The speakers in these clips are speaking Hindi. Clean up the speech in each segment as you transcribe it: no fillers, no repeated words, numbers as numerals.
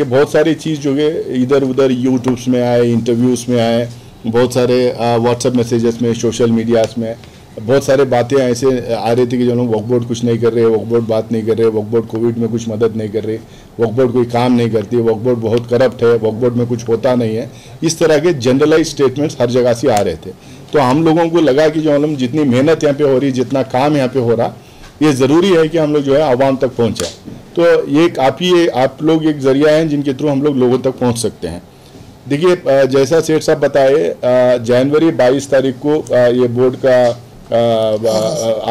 कि बहुत सारी चीज़ जो है इधर उधर यूट्यूब्स में आए, इंटरव्यूज़ में आए, बहुत सारे व्हाट्सएप मैसेजेस में, सोशल मीडियाज़ में बहुत सारे बातें ऐसे आ रही थी कि जो लोग वक्फ बोर्ड कुछ नहीं कर रहे, वक्फ बोर्ड बात नहीं कर रहे, वक्फ बोर्ड कोविड में कुछ मदद नहीं कर रही, वक्फ बोर्ड कोई काम नहीं करती, वक्फ बोर्ड बहुत करप्ट है, वक्फ बोर्ड में कुछ होता नहीं है। इस तरह के जनरलाइज स्टेटमेंट्स हर जगह से आ रहे थे। तो हम लोगों को लगा कि जो हम जितनी मेहनत यहाँ पे हो रही, जितना काम यहाँ पे हो रहा, ये ज़रूरी है कि हम लोग जो है आवाम तक पहुँचाएँ। तो ये आप लोग एक ज़रिया हैं जिनके थ्रू हम लोग लोगों तक पहुँच सकते हैं। देखिए, जैसा सेठ साहब बताए, जनवरी 22 तारीख को ये बोर्ड का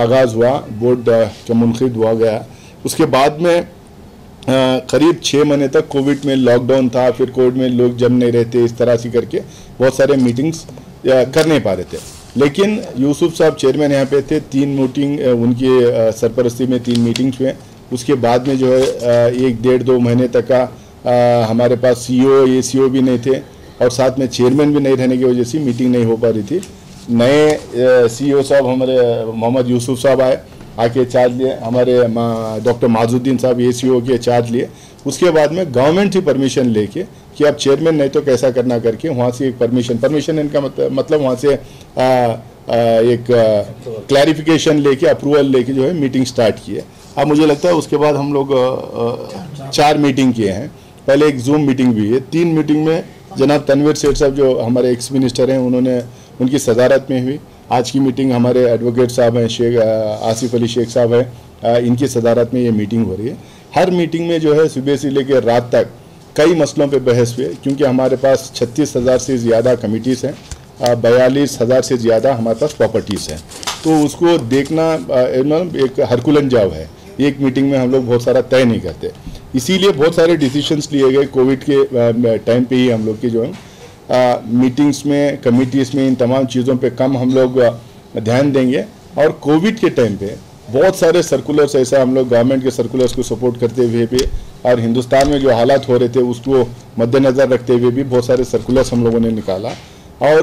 आगाज़ हुआ, बोर्ड का मुनक़िद हुआ गया। उसके बाद में करीब 6 महीने तक कोविड में लॉकडाउन था, फिर कोविड में लोग जम नहीं रहते, इस तरह से करके बहुत सारे मीटिंग्स कर नहीं पा रहे थे। लेकिन यूसुफ साहब चेयरमैन यहाँ पे थे, 3 मीटिंग उनकी सरपरस्ती में 3 मीटिंग्स हुए। उसके बाद में जो है 1-1.5-2 महीने तक का हमारे पास CEO ACO भी नहीं थे और साथ में चेयरमैन भी नहीं रहने की वजह से मीटिंग नहीं हो पा रही थी। नए CEO साहब हमारे मोहम्मद यूसुफ साहब आके चार्ज लिए, हमारे डॉक्टर माजुद्दीन साहब ACO के चार्ज लिए। उसके बाद में गवर्नमेंट से परमिशन लेके कि अब चेयरमैन नहीं तो कैसा करना करके वहाँ से एक परमिशन इनका मतलब वहाँ से एक क्लैरिफिकेशन लेके, अप्रूवल लेके जो है मीटिंग स्टार्ट की है। अब मुझे लगता है उसके बाद हम लोग 4 मीटिंग किए हैं। पहले एक जूम मीटिंग भी है, 3 मीटिंग में जनाब तनवीर सेठ साहब जो हमारे एक्स मिनिस्टर हैं उनकी सदारत में हुई। आज की मीटिंग हमारे एडवोकेट साहब हैं, शेख आसिफ अली शेख साहब हैं, इनकी सदारत में ये मीटिंग हो रही है। हर मीटिंग में जो है सुबह से लेकर रात तक कई मसलों पे बहस हुए, क्योंकि हमारे पास 36,000 से ज़्यादा कमिटीज़ हैं, 42,000 से ज़्यादा हमारे पास प्रॉपर्टीज़ हैं। तो उसको देखना एक हरकुलन जॉब है। एक मीटिंग में हम लोग बहुत सारा तय नहीं करते, इसीलिए बहुत सारे डिसीजंस लिए गए। कोविड के टाइम पे ही हम लोग की जो है मीटिंग्स में, कमिटीज़ में इन तमाम चीज़ों पे कम हम लोग ध्यान देंगे। और कोविड के टाइम पे बहुत सारे सर्कुलर्स ऐसा हम लोग गवर्नमेंट के सर्कुलर्स को सपोर्ट करते हुए भी और हिंदुस्तान में जो हालात हो रहे थे उसको मद्देनज़र रखते हुए भी बहुत सारे सर्कुलर्स हम लोगों ने निकाला। और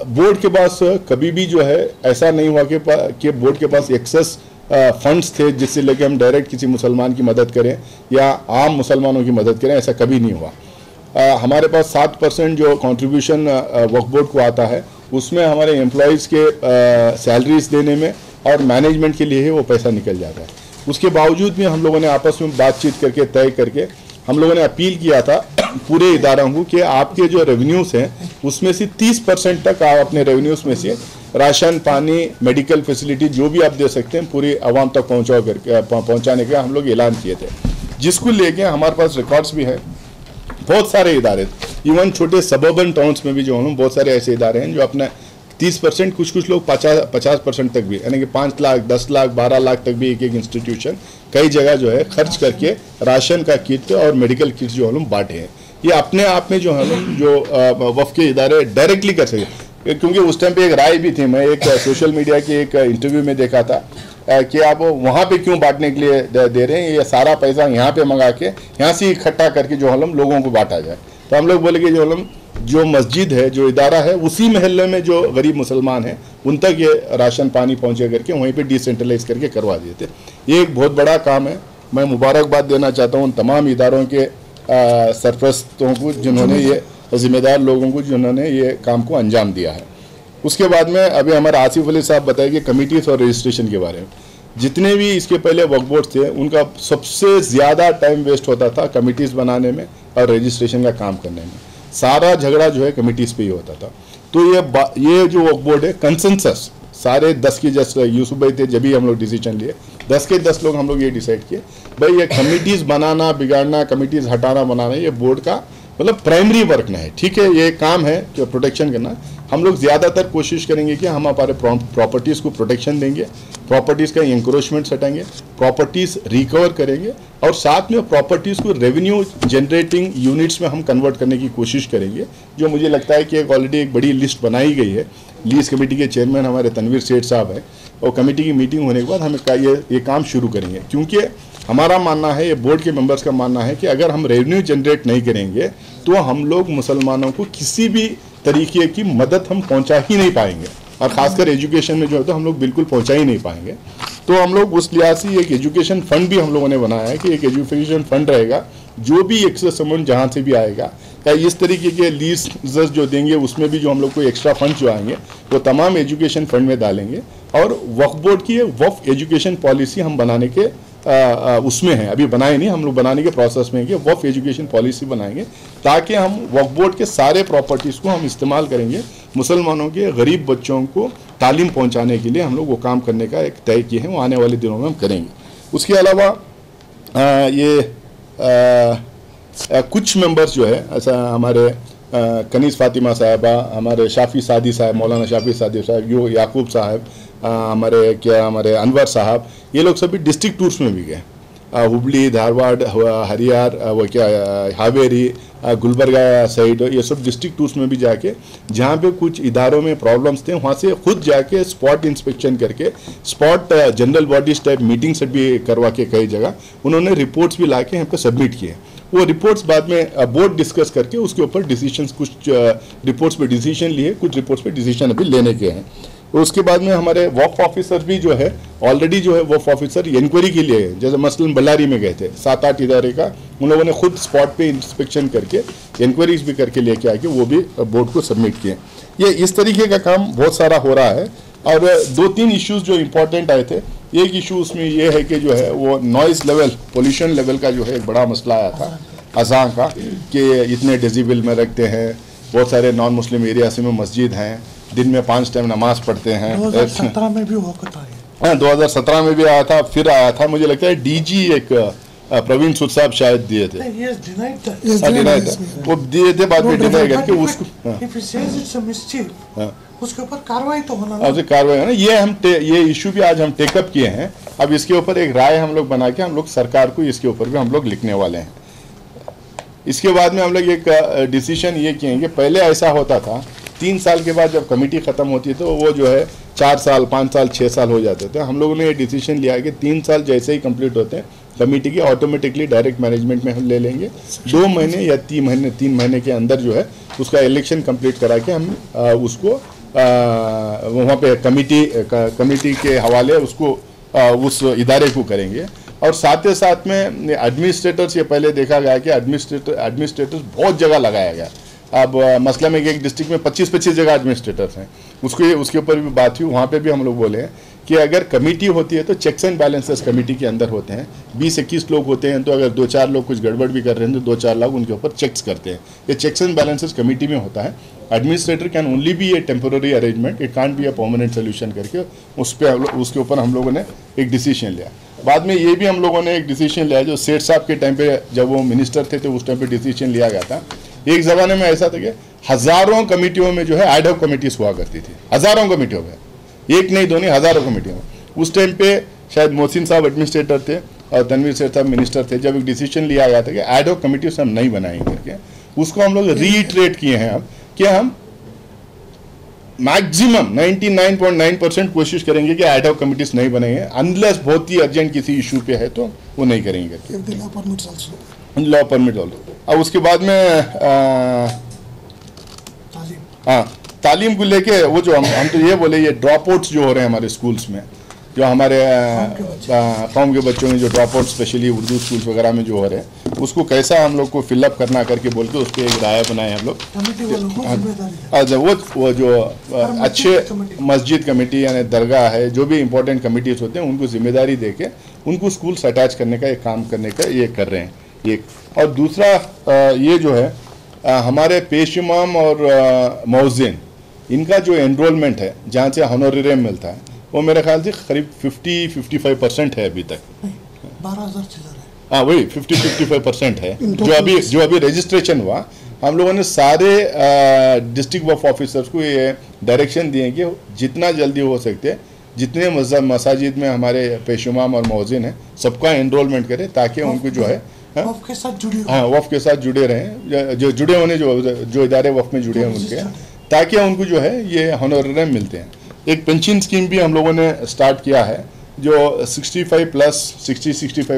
बोर्ड के पास कभी भी जो है ऐसा नहीं हुआ कि बोर्ड के पास एक्सेस फंड्स थे जिससे लेके हम डायरेक्ट किसी मुसलमान की मदद करें या आम मुसलमानों की मदद करें, ऐसा कभी नहीं हुआ। हमारे पास 7% जो कंट्रीब्यूशन वक्फ बोर्ड को आता है उसमें हमारे एम्प्लॉयज़ के सैलरीज देने में और मैनेजमेंट के लिए ही वो पैसा निकल जाता है। उसके बावजूद भी हम लोगों ने आपस में बातचीत करके तय करके हम लोगों ने अपील किया था पूरे इदारों को कि आपके जो रेवेन्यूज़ हैं उसमें से 30% तक आप अपने रेवेन्यूज़ में से राशन, पानी, मेडिकल फैसिलिटी जो भी आप दे सकते हैं पूरी आवाम तक पहुँचाने का हम लोग ऐलान किए थे, जिसको लेके हमारे पास रिकॉर्ड्स भी हैं। बहुत सारे इदारे, इवन छोटे सबर्बन टाउन्स में भी जो हम बहुत सारे ऐसे इदारे हैं जो अपना 30%, कुछ लोग 50% तक भी, यानी कि 5 लाख, 10 लाख, 12 लाख तक भी एक इंस्टीट्यूशन कई जगह जो है खर्च करके राशन का किट और मेडिकल किट जो हम बांटे हैं। ये अपने आप में जो हम जो वफ़ के इदारे डायरेक्टली कर सके, क्योंकि उस टाइम पे एक राय भी थी, मैं एक सोशल मीडिया के एक इंटरव्यू में देखा था कि आप वहाँ पे क्यों बांटने के लिए दे रहे हैं, ये सारा पैसा यहाँ पे मंगा के यहाँ से इकट्ठा करके जो हम लोगों को बांटा जाए। तो हम लोग बोले कि जो मस्जिद है, जो इदारा है, उसी महल्ले में जो गरीब मुसलमान हैं उन तक ये राशन पानी पहुँचे करके वहीं पे डिसेंट्रलाइज करके करवा दिए थे। ये एक बहुत बड़ा काम है। मैं मुबारकबाद देना चाहता हूँ उन तमाम इदारों के सरपरस्तों को जिन्होंने ये, ज़िम्मेदार लोगों को जिन्होंने ये काम को अंजाम दिया है। उसके बाद में अभी हमारे आसिफ अली साहब बताएंगे कमिटीज़ और रजिस्ट्रेशन के बारे में। जितने भी इसके पहले वक्फ बोर्ड थे उनका सबसे ज़्यादा टाइम वेस्ट होता था कमिटीज़ बनाने में और रजिस्ट्रेशन का काम करने में। सारा झगड़ा जो है कमिटीज़ पे ही होता था। तो ये जो वक्फ बोर्ड है कंसेंसस, सारे 10 के जस्ट यूसुफ भाई थे जब भी हम लोग डिसीजन लिए, 10 के 10 लोग हम लोग ये डिसाइड किए भाई ये कमिटीज़ बनाना, बिगाड़ना, कमिटीज़ हटाना, बनाना ये बोर्ड का मतलब प्राइमरी वर्क ना है। ठीक है, ये काम है जो प्रोटेक्शन करना। हम लोग ज़्यादातर कोशिश करेंगे कि हम हमारे प्रॉपर्टीज़ को प्रोटेक्शन देंगे, प्रॉपर्टीज़ का इंक्रोचमेंट हटाएंगे, प्रॉपर्टीज़ रिकवर करेंगे और साथ में प्रॉपर्टीज़ को रेवेन्यू जनरेटिंग यूनिट्स में हम कन्वर्ट करने की कोशिश करेंगे। जो मुझे लगता है कि ऑलरेडी एक बड़ी लिस्ट बनाई गई है। लीज कमेटी के चेयरमैन हमारे तनवीर सेठ साहब हैं और कमेटी की मीटिंग होने के बाद हम ये काम शुरू करेंगे, क्योंकि हमारा मानना है, ये बोर्ड के मेंबर्स का मानना है कि अगर हम रेवेन्यू जनरेट नहीं करेंगे तो हम लोग मुसलमानों को किसी भी तरीके की मदद हम पहुंचा ही नहीं पाएंगे और ख़ासकर एजुकेशन में जो है तो हम लोग बिल्कुल पहुंचा ही नहीं पाएंगे। तो हम लोग उस लिहाज से एक एजुकेशन फंड भी हम लोगों ने बनाया है कि एक एजुकेशन फंड रहेगा, जो भी एक्सेस अमाउंट जहाँ से भी आएगा या इस तरीके के लीज जो देंगे उसमें भी जो हम लोग को एक्स्ट्रा फंड जो आएंगे वो तमाम एजुकेशन फंड में डालेंगे। और वक्फ बोर्ड की वक्फ एजुकेशन पॉलिसी हम बनाने के उसमें है, अभी बनाए नहीं, हम लोग बनाने के प्रोसेस में है कि वक्फ एजुकेशन पॉलिसी बनाएंगे ताकि हम वक्फ बोर्ड के सारे प्रॉपर्टीज़ को हम इस्तेमाल करेंगे मुसलमानों के गरीब बच्चों को तालीम पहुंचाने के लिए। हम लोग वो काम करने का एक तय किए हैं, वो आने वाले दिनों में हम करेंगे। उसके अलावा कुछ मेंबर्स जो है ऐसा हमारे कनीस फातिमा साहबा, हमारे शाफी सादी साहब, मौलाना शाफी सादी साहब, यो याकूब साहब, हमारे अनवर साहब, ये लोग सभी डिस्ट्रिक्ट टूर्स में भी गए, हुबली, धारवाड़, हरियार, हावेरी, गुलबर्गा साइड, ये सब डिस्ट्रिक्ट टूर्स में भी जाके जहाँ पे कुछ इदारों में प्रॉब्लम्स थे वहाँ से खुद जाके स्पॉट इंस्पेक्शन करके spot general bodies type meetings भी करवा के कई जगह उन्होंने रिपोर्ट्स भी ला के यहाँ पे सबमिट किए। वो रिपोर्ट्स बाद में बोर्ड डिस्कस करके उसके ऊपर डिसीजंस, कुछ रिपोर्ट्स पे डिसीजन लिए, कुछ रिपोर्ट्स पे डिसीजन अभी लेने के हैं। उसके बाद में हमारे वक्फ ऑफिसर भी जो है ऑलरेडी जो है वक्फ ऑफिसर इंक्वायरी के लिए, जैसे मसलन बल्लारी में गए थे 7-8 इदारे का, उन लोगों ने खुद स्पॉट पे इंस्पेक्शन करके इंक्वायरीज भी करके लेके आके वो भी बोर्ड को सबमिट किए। ये इस तरीके का काम बहुत सारा हो रहा है। और 2-3 इश्यूज जो इम्पोर्टेंट आए थे, एक इशू उसमें ये है कि जो है वो नॉइज़ लेवल, पोल्यूशन लेवल का जो है एक बड़ा मसला आया था अज़ान का, कि इतने डेसिबल में रखते हैं, बहुत सारे नॉन मुस्लिम एरियाज में मस्जिद हैं, दिन में 5 टाइम नमाज पढ़ते हैं। 2017 में भी होता है। हाँ, 2017 में भी आया था, फिर आया था, मुझे लगता है डीजी एक प्रवीण सूद साहब शायद दिए थे, वो दिए थे, बाद में डिनाई करके उसके ऊपर कार्रवाई तो होना, कार्रवाई है ना। ये इशू भी आज हम टेकअप किए हैं। अब इसके ऊपर एक राय हम लोग बना के हम लोग सरकार को इसके ऊपर भी हम लोग लिखने वाले हैं। इसके बाद में हम लोग एक डिसीजन ये किएंगे, पहले ऐसा होता था 3 साल के बाद जब कमेटी ख़त्म होती है तो वो जो है 4 साल, 5 साल, 6 साल हो जाते थे। हम लोगों ने ये डिसीजन लिया कि 3 साल जैसे ही कंप्लीट होते हैं कमेटी के ऑटोमेटिकली डायरेक्ट मैनेजमेंट में हम ले लेंगे। 2 महीने या 3 महीने के अंदर जो है उसका इलेक्शन कंप्लीट करा के हम उसको वहाँ पे कमेटी के हवाले उसको उस इदारे को करेंगे। और साथ ही साथ में एडमिनिस्ट्रेटर्स, ये पहले देखा गया कि एडमिनिस्ट्रेटर्स बहुत जगह लगाया गया। अब मसला में एक डिस्ट्रिक्ट में 25 जगह एडमिनिस्ट्रेटर्स हैं, उसके ऊपर भी बात हुई। वहाँ पे भी हम लोग बोले हैं कि अगर कमेटी होती है तो चेक्स एंड बैलेंसेस कमेटी के अंदर होते हैं। 20-21 लोग होते हैं तो अगर 2-4 लोग कुछ गड़बड़ भी कर रहे हैं तो 2-4 लोग उनके ऊपर चेक्स करते हैं। ये चेक्स एंड बैलेंसेस कमेटी में होता है। Administrator can only be a temporary arrangement, it can't be a permanent solution करके उसके ऊपर हम लोगों ने एक डिसीजन लिया। बाद में ये भी हम लोगों ने एक डिसीजन लिया जो सेठ साहब के टाइम पे जब वो मिनिस्टर थे तो उस टाइम पे डिसीजन लिया गया था। एक ज़माने में ऐसा था कि हज़ारों कमेटियों में जो है एड हॉक कमेटीज हुआ करती थी, हज़ारों कमेटियों में, एक नहीं दो नहीं, हज़ारों कमेटियों में। उस टाइम पे शायद मोहसिन साहब एडमिनिस्ट्रेटर थे और तनवीर सेठ साहब मिनिस्टर थे, जब एक डिसीजन लिया गया था कि एड हॉक कमेटीज हम नहीं बनाएंगे करके, उसको हम लोग रीइटरेट किए हैं अब कि हम मैक्सिमम 99.9% कोशिश करेंगे कि एड हॉक कमिटीज नहीं बनेंगे, अनलेस बहुत ही अर्जेंट किसी इशू पे है तो वो नहीं करेंगे करके। Law permit also. और उसके बाद में तालीम को लेके वो जो हम तो ये बोले, ये ड्रॉप आउट्स जो हो रहे हैं हमारे स्कूल्स में, जो हमारे कौम के बच्चों में जो drop out specially Urdu schools वगैरह में जो हो रहे हैं, उसको कैसा हम लोग को फिलअप करना करके बोल के उस पर एक राय बनाए हम लोग। अच्छा, वो जो अच्छे मस्जिद कमेटी यानी दरगाह है, जो भी इंपॉर्टेंट कमेटीज होते हैं उनको जिम्मेदारी दे के उनको स्कूल्स अटैच करने का एक काम करने का ये कर रहे हैं एक। और दूसरा ये जो है हमारे पेश इमाम और मौज़िन, इनका जो एनरोलमेंट है जहाँ से हॉनोरेरियम मिलता है वो मेरे ख्याल से करीब 50-55% है अभी तक। 12,000 चिल्लर है। हाँ, वही 50-55% है जो अभी रजिस्ट्रेशन हुआ। हम लोगों ने सारे डिस्ट्रिक्ट वक्फ ऑफिसर्स को ये डायरेक्शन दिए कि जितना जल्दी हो सकते जितने मसाजिद में हमारे पेश इमाम और मौज़िन हैं सबका एनरोलमेंट करें ताकि उनको जो है वफ़ के साथ जुड़े, हाँ, वफ़ के साथ जुड़े रहें, जो जुड़े होने जो इदारे वफ़ में जुड़े हैं उनके, ताकि उनको जो है ये हॉनोरेरियम मिलते हैं। एक पेंशन स्कीम भी हम लोगों ने स्टार्ट किया है जो 65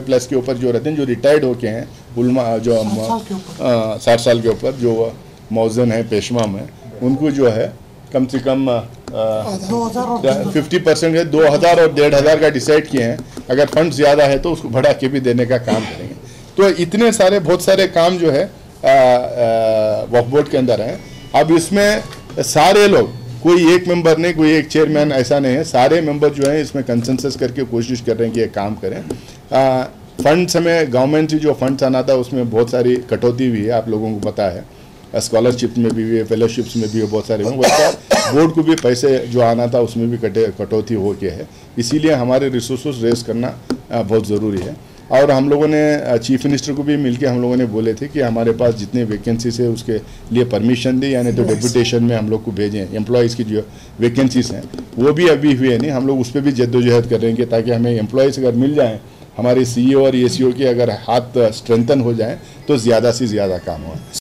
प्लस के ऊपर जो रहते हैं, जो रिटायर्ड होके हैं उलमा, जो 60 साल के ऊपर जो मौज़िन है पेशवा में, उनको जो है कम से कम 2000 और 50% है, 2000 और 1500 का डिसाइड किए हैं। अगर फंड ज़्यादा है तो उसको बढ़ा के भी देने का काम करेंगे। तो इतने सारे बहुत सारे काम जो है वक्फ बोर्ड के अंदर हैं। अब इसमें सारे लोग, कोई एक मेंबर नहीं, कोई एक चेयरमैन, ऐसा नहीं है, सारे मेंबर जो हैं इसमें कंसेंसस करके कोशिश कर रहे हैं कि ये काम करें। फंड्स हमें गवर्नमेंट से जो फंड्स आना था उसमें बहुत सारी कटौती हुई है, आप लोगों को पता है। स्कॉलरशिप में भी है, फेलोशिप्स में भी है, बहुत सारे वैसा बोर्ड को भी पैसे जो आना था उसमें भी कटौती हो के है। इसीलिए हमारे रिसोर्सेज रेस करना बहुत ज़रूरी है। और हम लोगों ने चीफ मिनिस्टर को भी मिलके हम लोगों ने बोले थे कि हमारे पास जितने वैकेंसीज है उसके लिए परमिशन दें, यानी तो डेपुटेशन में हम लोग को भेजें। एम्प्लॉयज़ की जो वैकेंसीज हैं वो भी अभी हुए नहीं, हम लोग उस पर भी जद्दोजहद करेंगे ताकि हमें एम्प्लॉयज़ अगर मिल जाएँ, हमारे CEO और ACO के अगर हाथ स्ट्रेंथन हो जाएँ तो ज़्यादा से ज़्यादा काम हो।